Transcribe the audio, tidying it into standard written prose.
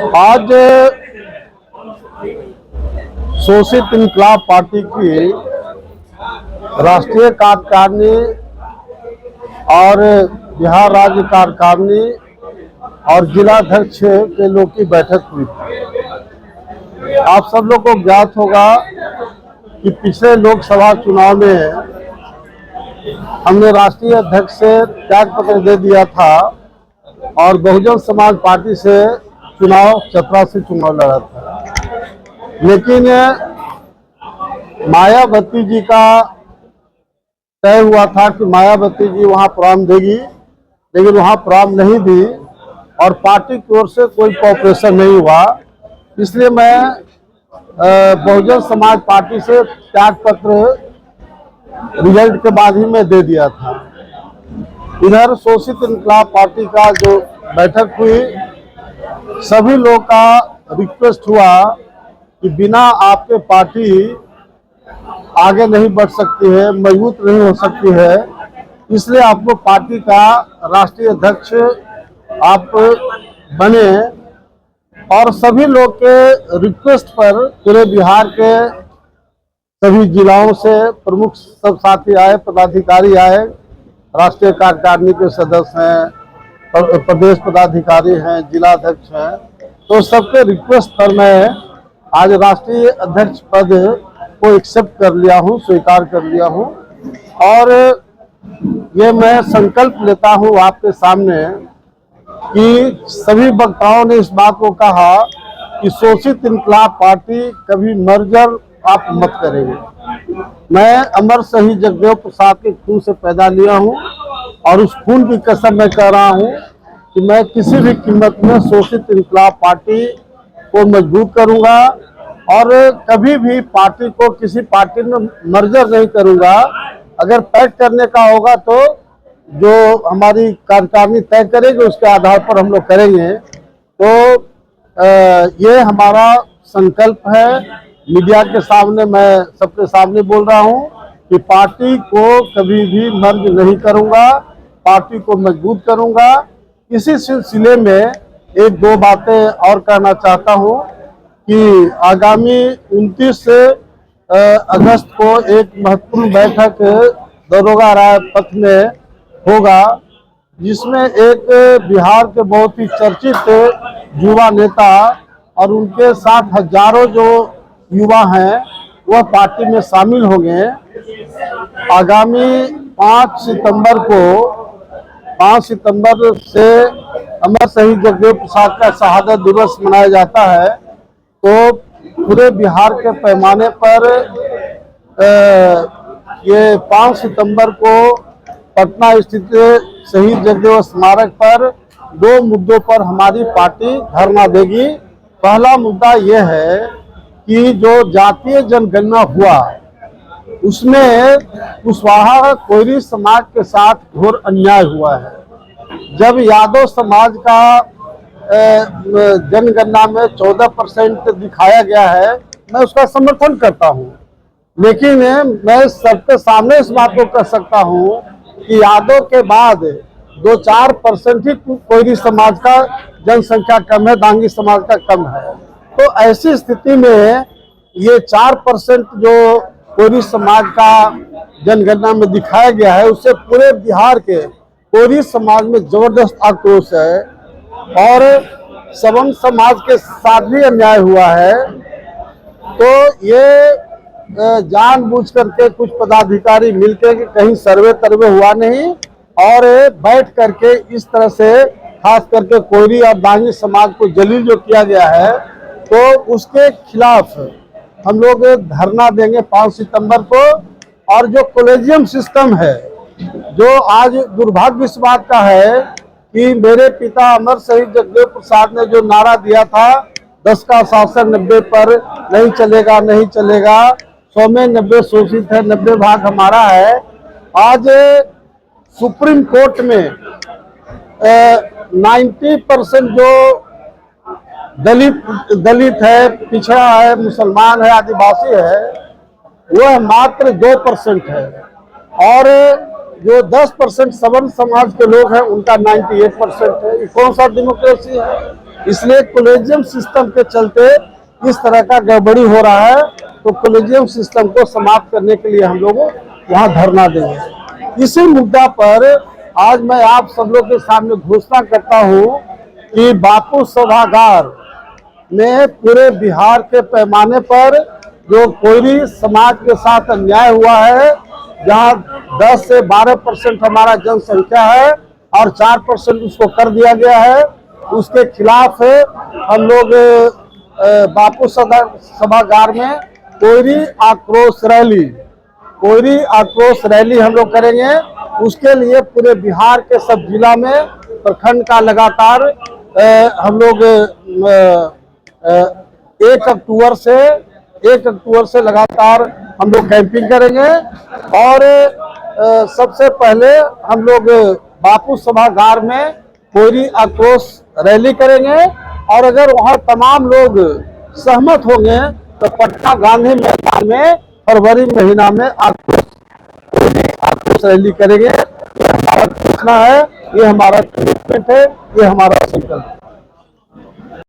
आज शोषित इंकलाब पार्टी की राष्ट्रीय कार्यकारिणी और बिहार राज्य कार्यकारिणी और जिलाध्यक्ष के लोग की बैठक हुई थी। आप सब लोग को ज्ञात होगा कि पिछले लोकसभा चुनाव में हमने राष्ट्रीय अध्यक्ष से त्याग पत्र दे दिया था और बहुजन समाज पार्टी से चतरा से चुनाव लड़ा था। लेकिन मायावती जी का तय हुआ था कि मायावती जी वहां प्रोग्राम देगी, लेकिन वहां प्रोग्राम नहीं दी और पार्टी की ओर से कोई कोऑपरेशन नहीं हुआ। इसलिए मैं बहुजन समाज पार्टी से त्याग पत्र रिजल्ट के बाद ही मैं दे दिया था। इधर शोषित इंकलाब पार्टी का जो बैठक हुई, सभी लोगों का रिक्वेस्ट हुआ कि बिना आपके पार्टी आगे नहीं बढ़ सकती है, मजबूत नहीं हो सकती है, इसलिए आपको पार्टी का राष्ट्रीय अध्यक्ष आप बने। और सभी लोग के रिक्वेस्ट पर पूरे बिहार के सभी जिलाओं से प्रमुख सब साथी आए, पदाधिकारी आए, राष्ट्रीय कार्यकारिणी के सदस्य हैं, प्रदेश पदाधिकारी हैं, जिलाध्यक्ष हैं, तो सबके रिक्वेस्ट पर मैं आज राष्ट्रीय अध्यक्ष पद को एक्सेप्ट कर लिया हूं, स्वीकार कर लिया हूं। और ये मैं संकल्प लेता हूं आपके सामने कि सभी वक्ताओं ने इस बात को कहा कि शोषित इंकलाब पार्टी कभी मर्जर आप मत करेंगे। मैं अमर शहीद जगदेव प्रसाद के खून से पैदा लिया हूं और उस खून की कसम मैं कह रहा हूं कि मैं किसी भी कीमत में शोषित इंकलाब पार्टी को मजबूत करूंगा और कभी भी पार्टी को किसी पार्टी में मर्जर नहीं करूंगा। अगर पैक करने का होगा तो जो हमारी कार्यकारिणी तय करेगी उसके आधार पर हम लोग करेंगे। तो ये हमारा संकल्प है। मीडिया के सामने मैं सबके सामने बोल रहा हूं कि पार्टी को कभी भी मर्ज नहीं करूंगा, पार्टी को मजबूत करूंगा। इसी सिलसिले में एक दो बातें और कहना चाहता हूं कि आगामी 29 अगस्त को एक महत्वपूर्ण बैठक दरोगा राय पथ में होगा, जिसमें एक बिहार के बहुत ही चर्चित युवा नेता और उनके साथ हजारों जो युवा हैं वह पार्टी में शामिल होंगे। आगामी 5 सितंबर से अमर शहीद जगदेव प्रसाद का शहादत दिवस मनाया जाता है। तो पूरे बिहार के पैमाने पर ये 5 सितंबर को पटना स्थित शहीद जगदेव स्मारक पर 2 मुद्दों पर हमारी पार्टी धरना देगी। पहला मुद्दा यह है कि जो जातीय जनगणना हुआ उसमें कुशवाहा कोयरी समाज के साथ घोर अन्याय हुआ है। जब यादव समाज का जनगणना में 14% दिखाया गया है, मैं उसका समर्थन करता हूं, लेकिन मैं सबके सामने इस बात को कह सकता हूं कि यादव के बाद 2-4% ही कोयरी समाज का जनसंख्या कम है, दांगी समाज का कम है। तो ऐसी स्थिति में ये 4% जो कोयरी समाज का जनगणना में दिखाया गया है, उससे पूरे बिहार के कोयरी समाज में जबरदस्त आक्रोश है और सवर्ण समाज के साथ भी अन्याय हुआ है। तो ये जानबूझ करके कुछ पदाधिकारी मिलकर के कहीं सर्वे तरवे हुआ नहीं और बैठ करके इस तरह से खास करके कोयरी और दांगी समाज को जलील जो किया गया है, तो उसके खिलाफ हम लोग धरना देंगे 5 सितंबर को। और जो कॉलेजियम सिस्टम है, जो आज दुर्भाग्य इस बात का है कि मेरे पिता अमर शहीद जगदेव प्रसाद ने जो नारा दिया था 10 का शासन 90 पर नहीं चलेगा, नहीं चलेगा, 100 में 90 शोषित है, 90 भाग हमारा है। आज सुप्रीम कोर्ट में 90% जो दलित है, पिछड़ा है, मुसलमान है, आदिवासी है, वह मात्र 2% है और जो 10% सवर्ण समाज के लोग हैं उनका 98% है। ये कौन सा डेमोक्रेसी है? इसलिए कॉलेजियम सिस्टम के चलते इस तरह का गड़बड़ी हो रहा है, तो कॉलेजियम सिस्टम को समाप्त करने के लिए हम लोग वहाँ धरना देंगे। इसी मुद्दा पर आज मैं आप सब लोग के सामने घोषणा करता हूँ कि बापू सभागार में पूरे बिहार के पैमाने पर जो कोयरी समाज के साथ अन्याय हुआ है, जहां 10 से 12% हमारा जनसंख्या है और 4% उसको कर दिया गया है, उसके खिलाफ हम लोग बापू सभागार में कोयरी आक्रोश रैली हम लोग करेंगे। उसके लिए पूरे बिहार के सब जिला में प्रखंड का लगातार हम लोग 1 अक्टूबर से लगातार हम लोग कैंपिंग करेंगे और सबसे पहले हम लोग बापू सभागार में कोयरी आक्रोश रैली करेंगे और अगर वहां तमाम लोग सहमत होंगे तो पटना गांधी मैदान में फरवरी महीना में आक्रोश रैली करेंगे। ये हमारा घोषणा है, ये हमारा कमिटमेंट है, ये हमारा संकल्प है।